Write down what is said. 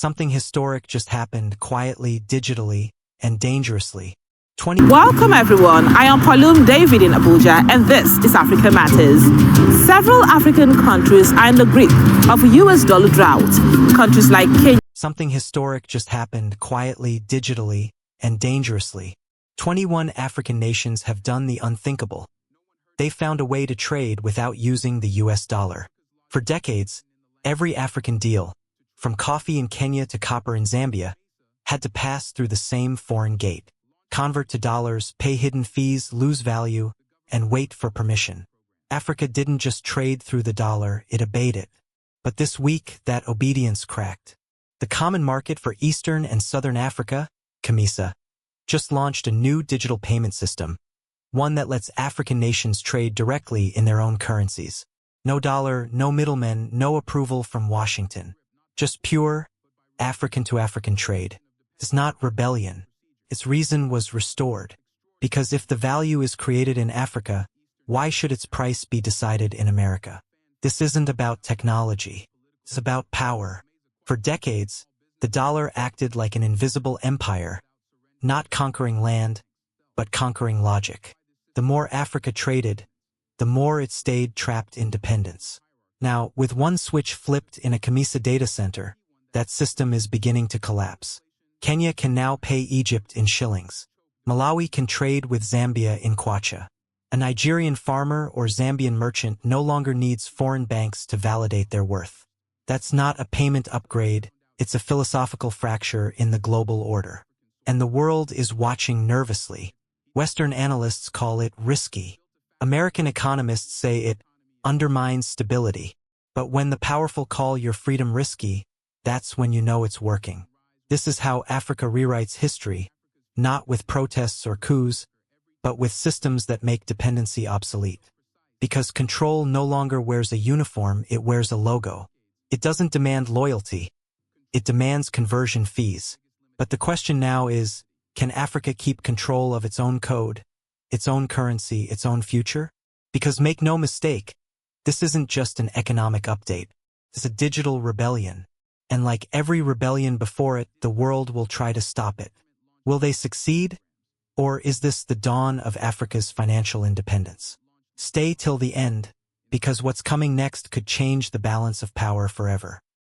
Something historic just happened quietly, digitally, and dangerously. Welcome everyone, I am Palum David in Abuja and this is Africa Matters. Several African countries are in the grip of a US dollar drought. Countries like Kenya. Something historic just happened quietly, digitally, and dangerously. 21 African nations have done the unthinkable. They found a way to trade without using the US dollar. For decades, every African deal, from coffee in Kenya to copper in Zambia, had to pass through the same foreign gate. Convert to dollars, pay hidden fees, lose value, and wait for permission. Africa didn't just trade through the dollar, it obeyed it. But this week, that obedience cracked. The Common Market for Eastern and Southern Africa, COMESA, just launched a new digital payment system, one that lets African nations trade directly in their own currencies. No dollar, no middlemen, no approval from Washington. Just pure African-to-African trade. It's not rebellion. Its reason was restored. Because if the value is created in Africa, why should its price be decided in America? This isn't about technology. It's about power. For decades, the dollar acted like an invisible empire, not conquering land, but conquering logic. The more Africa traded, the more it stayed trapped in dependence. Now, with one switch flipped in a COMESA data center, that system is beginning to collapse. Kenya can now pay Egypt in shillings. Malawi can trade with Zambia in kwacha. A Nigerian farmer or Zambian merchant no longer needs foreign banks to validate their worth. That's not a payment upgrade, it's a philosophical fracture in the global order. And the world is watching nervously. Western analysts call it risky. American economists say it undermines stability. But when the powerful call your freedom risky, that's when you know it's working. This is how Africa rewrites history, not with protests or coups, but with systems that make dependency obsolete. Because control no longer wears a uniform, it wears a logo. It doesn't demand loyalty. It demands conversion fees. But the question now is, can Africa keep control of its own code, its own currency, its own future? Because make no mistake, this isn't just an economic update. It's a digital rebellion. And like every rebellion before it, the world will try to stop it. Will they succeed? Or is this the dawn of Africa's financial independence? Stay till the end, because what's coming next could change the balance of power forever.